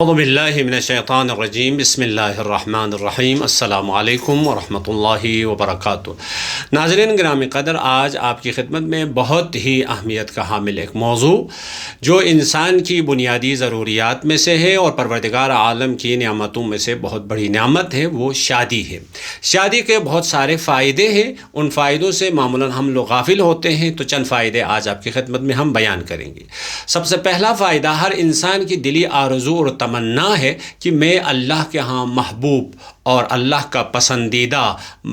اعوذ باللہ من الشیطان الرجیم بسم اللہ الرحمن الرحیم السلام علیکم ورحمۃ اللہ وبرکاتہ۔ ناظرین گرامی قدر، آج آپ کی خدمت میں بہت ہی اہمیت کا حامل ایک موضوع جو انسان کی بنیادی ضروریات میں سے ہے اور پروردگار عالم کی نعمتوں میں سے بہت بڑی نعمت ہے، وہ شادی ہے۔ شادی کے بہت سارے فائدے ہیں، ان فائدوں سے معمولاً ہم لوگ غافل ہوتے ہیں، تو چند فائدے آج آپ کی خدمت میں ہم بیان کریں گے۔ سب سے پہلا فائدہ، ہر انسان کی دلی آرزو اور تمنا ہے کہ میں اللہ کے ہاں محبوب اور اللہ کا پسندیدہ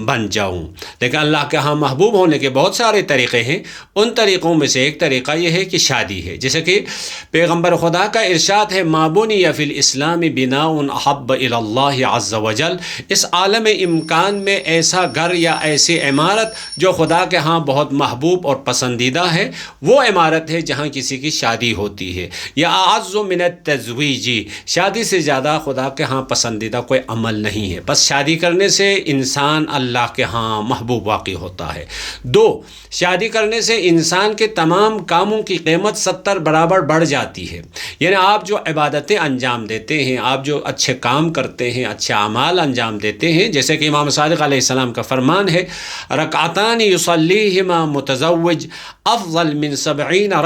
بن جاؤں۔ لیکن اللہ کے ہاں محبوب ہونے کے بہت سارے طریقے ہیں، ان طریقوں میں سے ایک طریقہ یہ ہے کہ شادی ہے۔ جیسے کہ پیغمبر خدا کا ارشاد ہے، ما بنی فی الاسلام بناء احب الی اللہ عز وجل، اس عالم امکان میں ایسا گھر یا ایسی عمارت جو خدا کے ہاں بہت محبوب اور پسندیدہ ہے، وہ عمارت ہے جہاں کسی کی شادی ہوتی ہے۔ یا اعز من التزویج، شادی سے زیادہ خدا کے ہاں پسندیدہ کوئی عمل نہیں ہے۔ بس شادی کرنے سے انسان اللہ کے ہاں محبوب واقع ہوتا ہے۔ دو، شادی کرنے سے انسان کے تمام کاموں کی قیمت 70 برابر بڑھ جاتی ہے۔ یعنی آپ جو عبادتیں انجام دیتے ہیں، آپ جو اچھے کام کرتے ہیں، اچھے اعمال انجام دیتے ہیں، جیسے کہ امام صادق علیہ السلام کا فرمان ہے، رکعتان یصلیہما متزوج افضل من 70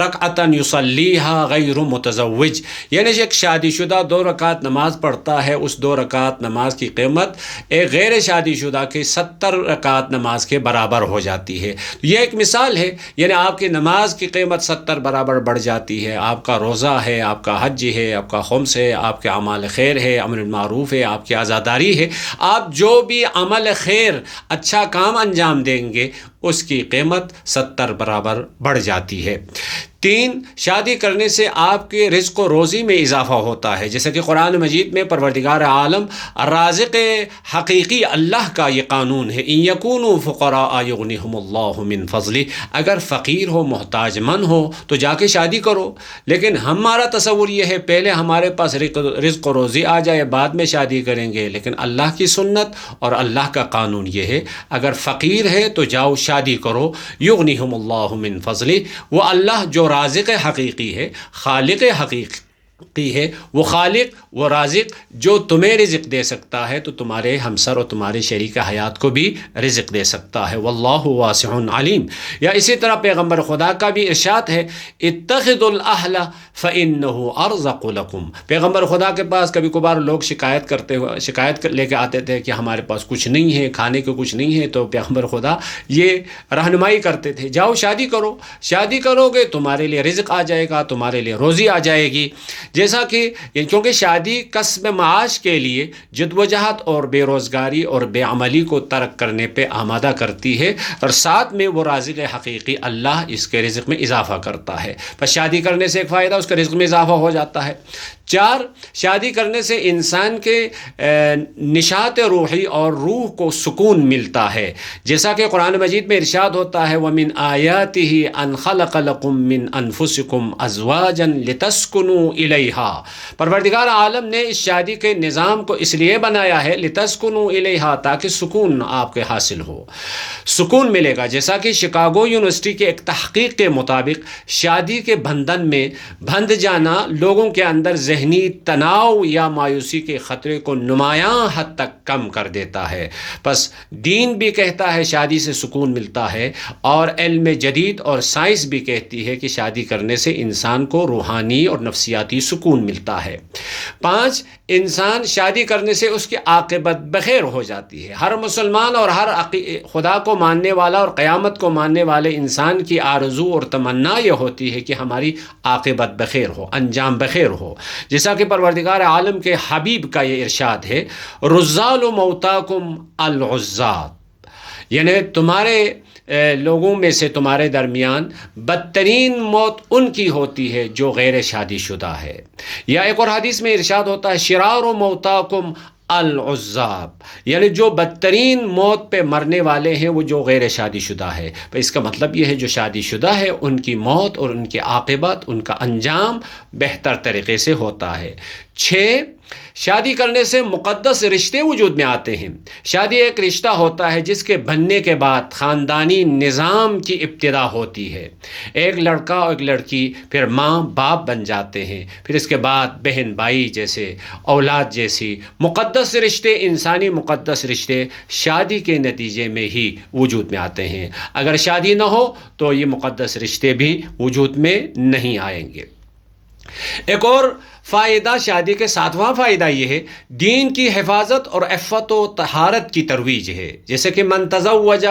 رکعتا یصلیہا غیر متزوج۔ یعنی ایک شادی شدہ 2 رکعت نماز پڑھتا ہے، اس 2 رکعت نماز کی قیمت ایک غیر شادی شدہ کے 70 رکعت نماز کے برابر ہو جاتی ہے۔ یہ ایک مثال ہے، یعنی آپ کی نماز کی قیمت 70 برابر بڑھ جاتی ہے، آپ کا روزہ ہے، آپ کا حج ہے، آپ کا خمس ہے، آپ کے اعمال خیر ہے، امر المعروف ہے، آپ کی عزاداری ہے، آپ جو بھی عمل خیر اچھا کام انجام دیں گے اس کی قیمت 70 برابر بڑھ جاتی ہے۔ 3، شادی کرنے سے آپ کے رزق و روزی میں اضافہ ہوتا ہے، جیسے کہ قرآن مجید میں پروردگار عالم رازق حقیقی اللہ کا یہ قانون ہے، ان یکونوا فقراء یغنیہم اللہ من فضلہ، اگر فقیر ہو، محتاج من ہو تو جا کے شادی کرو۔ لیکن ہمارا تصور یہ ہے پہلے ہمارے پاس رزق و روزی آ جائے بعد میں شادی کریں گے، لیکن اللہ کی سنت اور اللہ کا قانون یہ ہے، اگر فقیر ہے تو جاؤ شادی کرو، یغنیہم اللہ من فضلہ، وہ اللہ جو رازق حقیقی ہے، خالق حقیقی ہے، وہ خالق وہ رازق جو تمہیں رزق دے سکتا ہے تو تمہارے ہمسر اور تمہارے شریک حیات کو بھی رزق دے سکتا ہے، واللہ واسع علیم۔ یا اسی طرح پیغمبر خدا کا بھی ارشاد ہے، اتخذوا الاہل فانہ ارزق لکم۔ پیغمبر خدا کے پاس کبھی کبھار لوگ شکایت لے کے آتے تھے کہ ہمارے پاس کچھ نہیں ہے، کھانے کو کچھ نہیں ہے، تو پیغمبر خدا یہ رہنمائی کرتے تھے، جاؤ شادی کرو، شادی کرو گے تمہارے لیے رزق آ جائے گا، تمہارے لیے روزی آ جائے گی۔ جیسا کہ کیونکہ شادی کسب معاش کے لیے جدوجہد اور بے روزگاری اور بے عملی کو ترک کرنے پہ آمادہ کرتی ہے، اور ساتھ میں وہ رازق حقیقی اللہ اس کے رزق میں اضافہ کرتا ہے۔ پس شادی کرنے سے ایک فائدہ، اس کے رزق میں اضافہ ہو جاتا ہے۔ 4، شادی کرنے سے انسان کے نشاط روحی اور روح کو سکون ملتا ہے، جیسا کہ قرآن مجید میں ارشاد ہوتا ہے، وَمِنْ آيَاتِهِ أَنْ خَلَقَ لَكُم مِّنْ أَنفُسِكُمْ أَزْوَاجًا لِتَسْكُنُوا إِلَيْهَا۔ پروردگار عالم نے اس شادی کے نظام کو اس لیے بنایا ہے، لِتَسْكُنُوا إِلَيْهَا، تاکہ سکون آپ کے حاصل ہو، سکون ملے گا۔ جیسا کہ شکاگو یونیورسٹی کے ایک تحقیق کے مطابق شادی کے بندھن میں بندھ جانا لوگوں کے اندر ذہنی تناؤ یا مایوسی کے خطرے کو نمایاں حد تک کم کر دیتا ہے۔ پس دین بھی کہتا ہے شادی سے سکون ملتا ہے، اور علم جدید اور سائنس بھی کہتی ہے کہ شادی کرنے سے انسان کو روحانی اور نفسیاتی سکون ملتا ہے۔ 5، انسان شادی کرنے سے اس کی عاقبت بخیر ہو جاتی ہے۔ ہر مسلمان اور ہر خدا کو ماننے والا اور قیامت کو ماننے والے انسان کی آرزو اور تمنا یہ ہوتی ہے کہ ہماری عاقبت بخیر ہو، انجام بخیر ہو، جیسا کہ پروردگار عالم کے حبیب کا یہ ارشاد ہے، رزال موتاکم العزاب، یعنی تمہارے لوگوں میں سے تمہارے درمیان بدترین موت ان کی ہوتی ہے جو غیر شادی شدہ ہے۔ یا ایک اور حدیث میں ارشاد ہوتا ہے، شرار موتاکم العزاب، یعنی جو بدترین موت پہ مرنے والے ہیں وہ جو غیر شادی شدہ ہے۔ تو اس کا مطلب یہ ہے جو شادی شدہ ہے ان کی موت اور ان کی عاقبت، ان کا انجام بہتر طریقے سے ہوتا ہے۔ 6. شادی کرنے سے مقدس رشتے وجود میں آتے ہیں. شادی ایک رشتہ ہوتا ہے جس کے بننے کے بعد خاندانی نظام کی ابتدا ہوتی ہے. ایک لڑکا اور ایک لڑکی پھر ماں باپ بن جاتے ہیں، پھر اس کے بعد بہن بھائی جیسے اولاد جیسی مقدس رشتے، انسانی مقدس رشتے شادی کے نتیجے میں ہی وجود میں آتے ہیں. اگر شادی نہ ہو تو یہ مقدس رشتے بھی وجود میں نہیں آئیں گے. ایک اور فائدہ، شادی کے 7واں فائدہ یہ ہے، دین کی حفاظت اور عفت و طہارت کی ترویج ہے. جیسے کہ من تزوج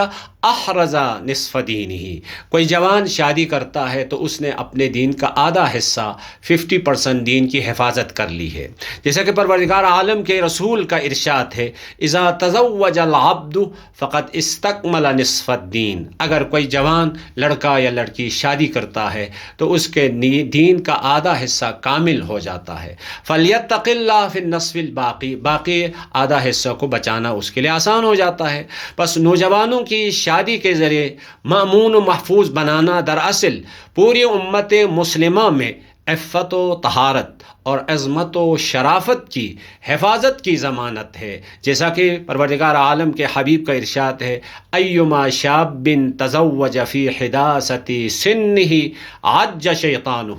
احرز نصف دینہ، کوئی جوان شادی کرتا ہے تو اس نے اپنے دین کا آدھا حصہ 50% دین کی حفاظت کر لی ہے. جیسا کہ پروردگار عالم کے رسول کا ارشاد ہے، اذا تزوج العبد فقد استکمل نصف الدین، اگر کوئی جوان لڑکا یا لڑکی شادی کرتا ہے تو اس کے دین کا آدھا حصہ کامل ہو جاتا ہے. فلیتق اللہ فی النصف الباقی، باقی آدھا حصہ کو بچانا اس کے لیے آسان ہو جاتا ہے. بس نوجوانوں کی شادی کے ذریعے مأمون و محفوظ بنانا دراصل پوری امت مسلمہ میں عفت و طہارت اور عظمت و شرافت کی حفاظت کی ضمانت ہے. جیسا کہ پروردگار عالم کے حبیب کا ارشاد ہے، ایما شاب تزوج فی حداثت سنہ عج شیطانہ،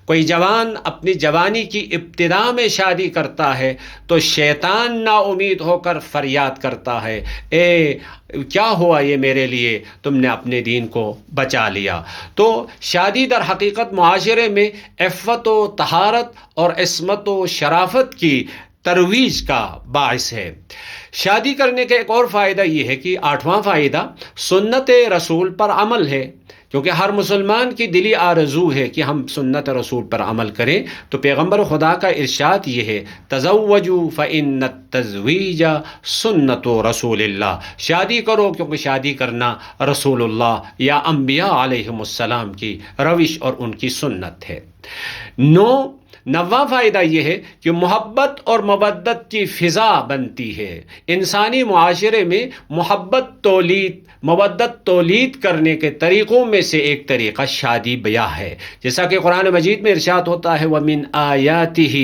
کوئی جوان اپنی جوانی کی ابتدا میں شادی کرتا ہے تو شیطان نا امید ہو کر فریاد کرتا ہے، اے کیا ہوا یہ میرے لیے، تم نے اپنے دین کو بچا لیا. تو شادی در حقیقت معاشرے میں عفت و طہارت اور عصمت و شرافت کی ترویج کا باعث ہے. شادی کرنے کا ایک اور فائدہ یہ ہے کہ 8واں فائدہ سنت رسول پر عمل ہے، کیونکہ ہر مسلمان کی دلی آرزو ہے کہ ہم سنت رسول پر عمل کریں. تو پیغمبر خدا کا ارشاد یہ ہے، تزوجوا فإن التزویج سنت رسول اللہ، شادی کرو کیونکہ شادی کرنا رسول اللہ یا انبیاء علیہم السلام کی روش اور ان کی سنت ہے. 9واں فائدہ یہ ہے کہ محبت اور مودت کی فضا بنتی ہے. انسانی معاشرے میں مودت تولید کرنے کے طریقوں میں سے ایک طریقہ شادی بیاہ ہے. جیسا کہ قرآن مجید میں ارشاد ہوتا ہے، وَمِنْ آیَاتِهِ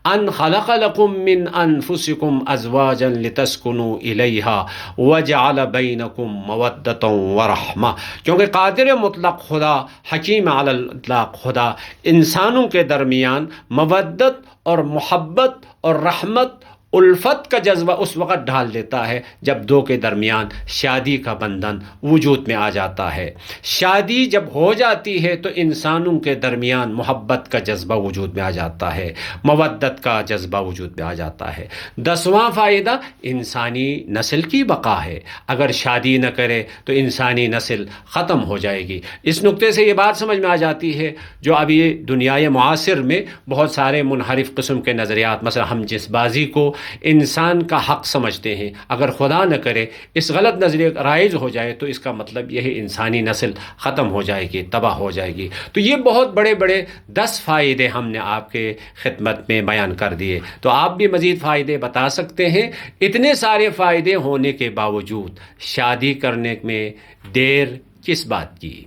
أَنْ خَلَقَ لَكُم مِّنْ أَنفُسِكُمْ أَزْوَاجًا لِتَسْكُنُوا إِلَيْهَا وَجَعَلَ بَيْنَكُم مَّوَدَّةً وَرَحْمَةً، کیونکہ قادر مطلق خدا، حکیم علی الاطلاق خدا انسانوں کے درمیان مودت اور محبت اور رحمت الفت کا جذبہ اس وقت ڈال دیتا ہے جب دو کے درمیان شادی کا بندھن وجود میں آ جاتا ہے. شادی جب ہو جاتی ہے تو انسانوں کے درمیان محبت کا جذبہ وجود میں آ جاتا ہے، مودت کا جذبہ وجود میں آ جاتا ہے. 10واں فائدہ انسانی نسل کی بقا ہے. اگر شادی نہ کرے تو انسانی نسل ختم ہو جائے گی. اس نقطے سے یہ بات سمجھ میں آ جاتی ہے جو ابھی دنیائے معاصر میں بہت سارے منحرف قسم کے نظریات، مثلا ہم جس بازی کو انسان کا حق سمجھتے ہیں، اگر خدا نہ کرے اس غلط نظریے رائج ہو جائے تو اس کا مطلب یہ ہے انسانی نسل ختم ہو جائے گی، تباہ ہو جائے گی. تو یہ بہت بڑے بڑے 10 فائدے ہم نے آپ کے خدمت میں بیان کر دیے. تو آپ بھی مزید فائدے بتا سکتے ہیں. اتنے سارے فائدے ہونے کے باوجود شادی کرنے میں دیر کس بات کی؟